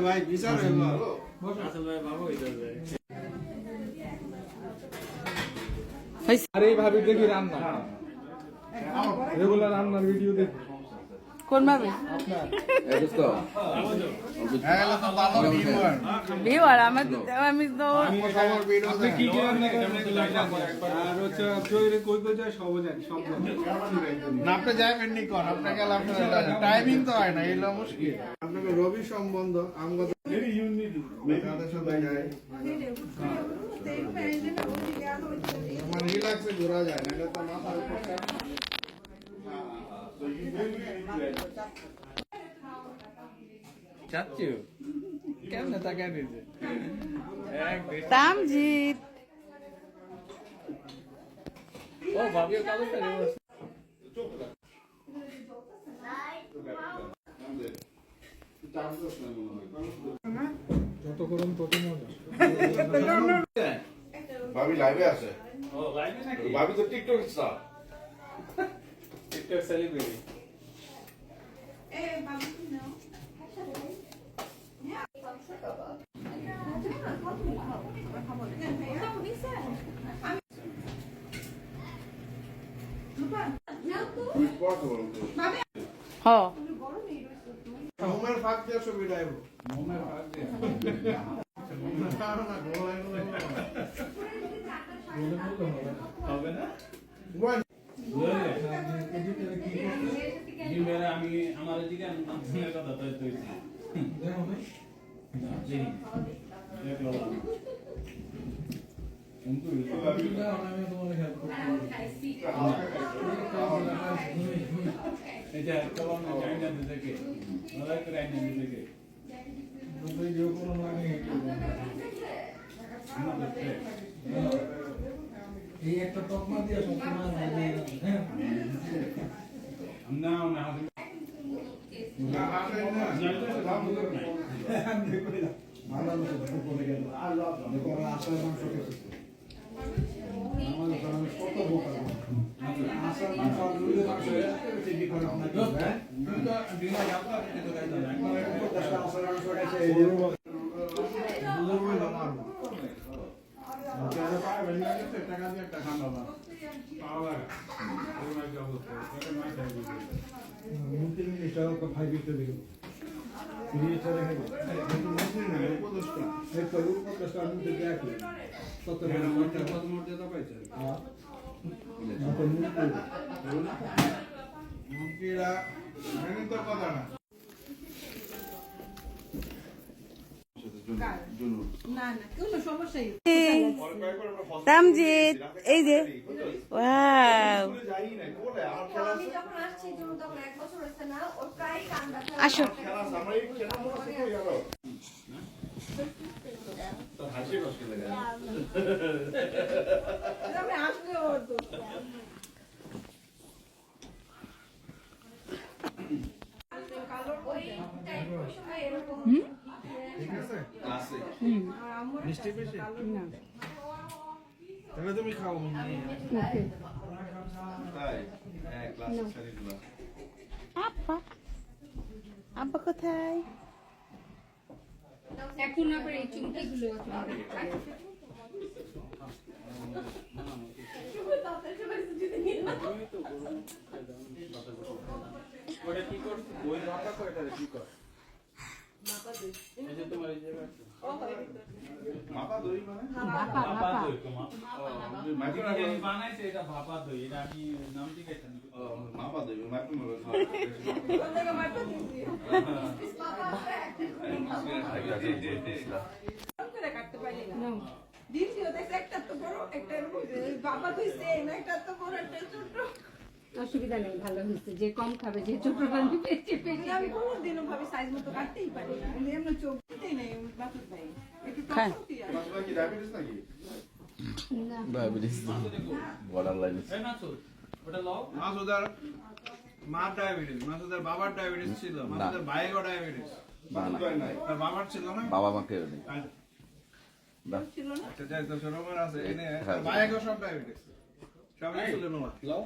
ভাই বিচার আর এইভাবে দেখি রান্না রেগুলার রান্নার ভিডিও দেখি কোন ভাবে ভিউয়ার আমি তো আপনি কি কি রান্না করেন আর হচ্ছে চৈরে কই কই যায় সব জানি সব না আপনি যাবেন নি কোন আপনাকে টাইমিং তো হয় না এলো মুশকিল আপনাকে রবি সম্বন্ধ আমগত ভেরি ইউনিক তাদের সাথে যায় মানে রিল্যাক্সে ঘোরা যায় না এটা তো মাথা উপরে চাচ্ছু কেমন তাকায় দিয়েছে তামজিৎ ও ভাবিও কালো করে যত করুন তত মজা ভাবি লাইভে আছে ও লাইভে নাকি ভাবি তো টিকটক স্টার টিকটক সেলিব্রিটি হ মোমের ফাঁক দিয়ে ছবি লাইভ মোমের ভাগ দিয়ে হবে না আমি আমার দিকে কথা তো তৈরি এটা কলম জানি না দেখে ওরা করে আইনা দেখে ভিডিও কোন লাগে এই একটা তকমা দিয়ে সবসময় না না তামজিৎ এই যে ওয়াও আসো মিষ্টি বেশি তাহলে তুমি খাও আব্বা আব্বা কোথায় এখন আবার এই চুমকিগুলো ওটা কি কর ওই রাখা করে এটা কি কর এই যে তোমার এই জায়গা মাপা দই মানে ভাপা দই তো মাটি বানাইছে এটা ভাপা দই এটা আমি নাম ঠিক আছে মাপা দই মাপা মনে অসুবিধা নেই, ভালো হয়েছে। যে কম খাবে, যে ছোট আমি কোনদিনও ভাবে সাইজ মতো কাটতেই পারি না, এমনি চোখ দিতেই নাই বাতুর ভাই একটু হ্যাঁ। টক দিয়ে মাসুদা কি ডায়াবেটিস নাকি ডায়াবেটিস বর্ডার লাইন এই না তো ওটা লাও মাসুদার মার ডায়াবেটিস মাসুদার বাবার ডায়াবেটিস ছিল মাসুদার ভাইয়েরও ডায়াবেটিস তার বাবার ছিল না বাবা মাকে নেই ছিল না আচ্ছা যাই তো সরোবর আছে এনে তার ভাইয়েরও সব ডায়াবেটিস সবাই ছিল না লাও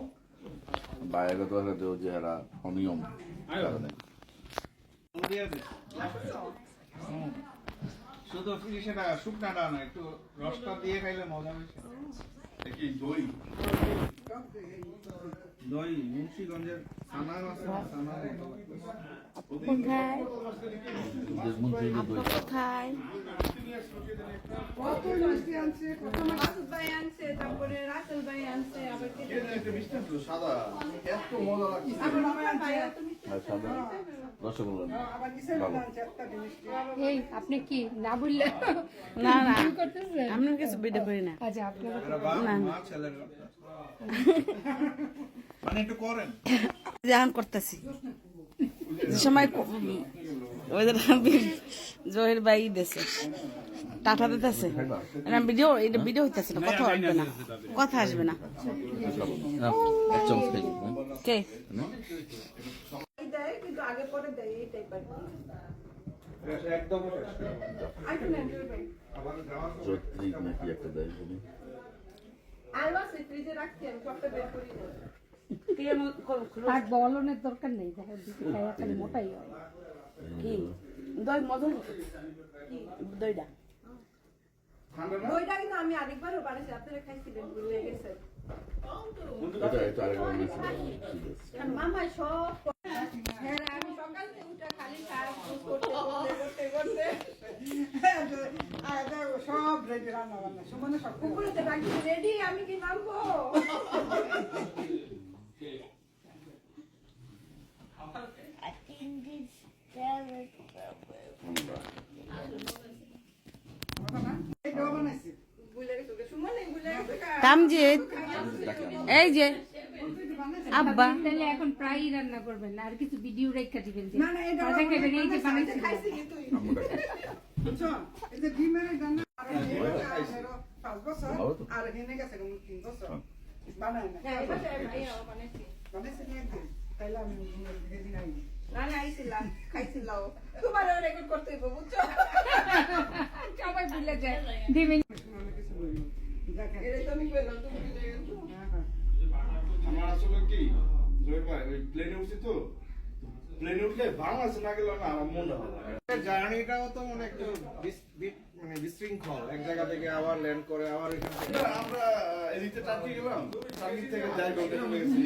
বাইরে তো যে যারা অনিয়ম দিয়ে দে। শুধু সেটা শুকনাটা না, একটু রসটা দিয়ে খাইলে মজা বেশি। কি দই দই মুন্সিগঞ্জের ছানার আছে না, ছানার মতো লাগবে। কোথায় আব্বা কোথায়? কত মিষ্টি আনছে, কত মাসুদ ভাই আনছে, তারপরে রাসেল ভাই আনছে, আবার কে এটা একটা মিষ্টি ছিল সাদা, এত মজা লাগছে। আবার আমার ভাই এত মিষ্টি আর সাদা রসগোল্লা না। আবার কিসের আনছে একটা মিষ্টি। এই আপনি কি না বললে না না কি করতেছেন? আমি কিছু ভিডিও করি না। আচ্ছা আপনার এরা বাপ মা ছেলের কথা। মানে একটু করেন। জাহান করতেছি যে সময় ওদের জহির ভাই দেশে টাটা দিতেছে ভিডিও, এটা ভিডিও হইতেছে না, কথা আসবে না, কথা আসবে না। এক চামচ খাই হ্যাঁ? কে দেয় কিন্তু আগে পরে দেয় এই টাইপের। একদম আইটো না ভাই। চৌত্রিশ নাকি একটা দেয় বলি। আলু আছে ফ্রিজে রাখছি, আমি সবটা বের করি না। থাক বলনের দরকার নেই, দেখো দিকে খাইয়া খালি মোটাই হয়। কি দই মধুর দইটা দইটা কিন্তু আমি আরেকবারও বানাইছি, আপনারা খাইছিলেন, ভুলে গেছেন। এটা আরেকবার নিয়েছিল, ঠিক আছে। মামা সব হ্যাঁ আমি সকাল থেকে উঠে খালি খাওয়া করতে করতে সব রেডি, রান্না বান্না সমানে সব কুকুরেতে ডাকি রেডি, আমি কি নামবো? ভুলে গেছো সুমনে, ভুলে গেছো তামজিদ এই যে আব্বা তাহলে এখন প্রায়ই রান্না করবেন না, আর কিছু ভিডিও রেখা দিবেন যে না না এটা ভাজা খাবেন, এই যে বানাইছি খাইছি কিন্তু বুঝছো এই যে ডিমের রান্না আর 5 বছর আর হেনে গেছে 3 বছর বানাই না হ্যাঁ এটা ভাইয়া বানাইছি বানাইছি না একদিন তাইলে আমি দিদি নাই না না আইছিলাম খাইছিলাম তোমার রেকর্ড করতে হইব বুঝছো সবাই ভুলে যায় দিবেন। এটা তুমি বললো তুমি ভুলে গেছো হ্যাঁ হ্যাঁ আমার আসলে কি জয়ের ভাই ওই প্লেনে উঠছি তো, প্লেনে উঠলে বাংলাদেশে না গেলে না আমার মনটা ভালো লাগে। জার্নিটাও তো মনে একটু মানে বিশৃঙ্খল, এক জায়গা থেকে আবার ল্যান্ড করে আবার এখান থেকে আমরা এদিকে টার্কি গেলাম, টার্কি থেকে যাই বলতে চলে গেছি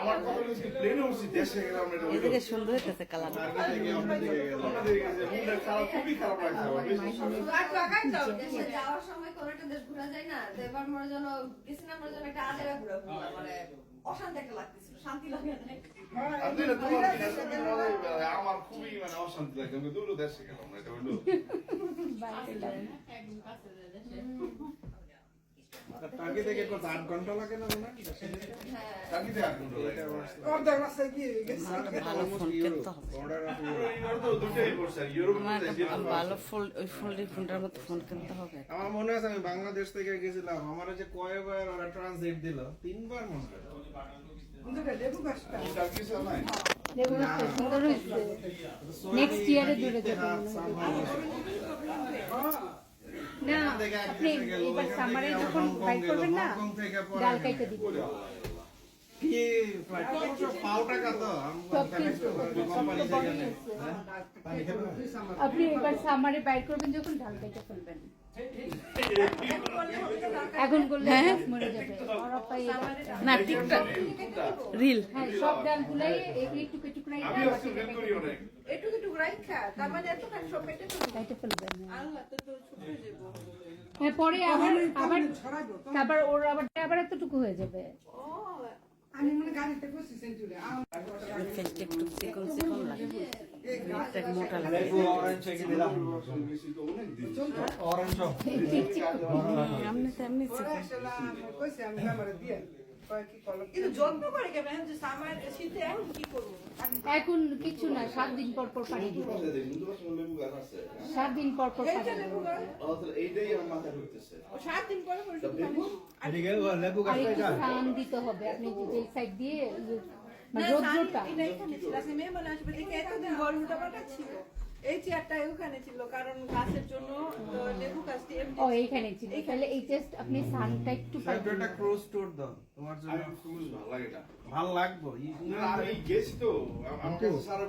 আমার কথা হচ্ছে প্লেনে উঠছি, দেশে গেলাম, এটা হলো এদিকে সুন্দর হইতেছে কালার। টার্কি থেকে অন্যদিকে গেল। আমাদের কাছে মনটা খারাপ, খুবই খারাপ লাগছে আমার, বেশি দেশে যাওয়ার সময় কোনো একটা দেশ ঘোরা যায় না, তো এবার মনে যেন গেছিলাম, মনে যেন একটা আজেরা ঘোরা মানে অশান্তি একটা লাগতেছিল, শান্তি লাগে না। আপনি না তোমার আমার খুবই মানে অশান্তি লাগছে, আমি দুটো দেশে গেলাম, এটা হলো টার্কি থেকে কত 8 ঘন্টা লাগে না মনে হয়? টার্কিতে আর কোন লাগে অর্ধেক রাস্তায় গিয়ে গেছে ভালো ফোন কিনতে হবে। Border of ইউরোপ তো দুটোই পড়ছে, ইউরোপ আমার একটা ভালো ফোন, ওই ফোনটার মতো ফোন কিনতে হবে। আমার মনে আছে আমি বাংলাদেশ থেকে গেছিলাম, আমার যে কয়বার ওরা ট্রানজিট দিল, 3 বার মনে হয়। কিন্তু লেবু গাছটা টার্কি সব নাই সুন্দর হয়েছে, নেক্সট ইয়ারে দূরে যাবে না। আপনি এবার সামারে যখন বাইক করবেন না, ডাল কাইতে দিবেন। কি ফ্লাইট পাও টাকা তো কোম্পানি থেকে নেয়। আপনি এবার সামারে বাইক করবেন যখন ডাল কাইতে ফেলবেন, এখন করলে গাছ মরে যাবে। আর আপাই না টিকটক রিল হ্যাঁ সব ডালগুলাই একটু টুকরাই এটুকু টুকু রাখা, তার মানে এতখানি সব পেটে তো কাইতে ফেলবেন। আল্লাহ তো তো ছুটে যাবো। হ্যাঁ পরে আবার ছড়াইবো তো। তারপর ওর আবার এতটুকু হয়ে যাবে। ও আমি মানে গাড়িতে বসছি সেন্টুরে ফেসটা একটু চিকন চিকন লাগে, একটা মোটা লাগে। এমনি তেমনি চিকন। কইছি আমি আমার দিয়ে কয় কি করলো কিন্তু যত্ন করে কেমন যে সামার শীতে এখন কি করব এখন কিছু না, 7 দিন পর পর পানি দিবেন, 7 দিন পর পর পানি দিবেন। এইটাই আমার মাথায় ঢুকতেছে। ও 7 দিন পরে পরে শুধু পানি এদিকে লেবু আর গাছটা একটু সান দিতে হবে, আপনি যে সাইড দিয়ে মানে না রোদ্রটা এটা এখানে ছিল, আসলে মেহমান আসবে দেখে এতদিন গরমটা বাটা ছিল, এই চেয়ারটা ওখানে ছিল কারণ গাছের জন্য তো লেবু গাছটি এমনি ও এইখানে ছিল তাহলে এই জাস্ট আপনি সানটা একটু সাহেব, একটা ক্রস টোর দাও তোমার জন্য আমি খুব ভালো লাগে এটা ভালো লাগবো না, আমি গেছি তো আমার কাছে সারা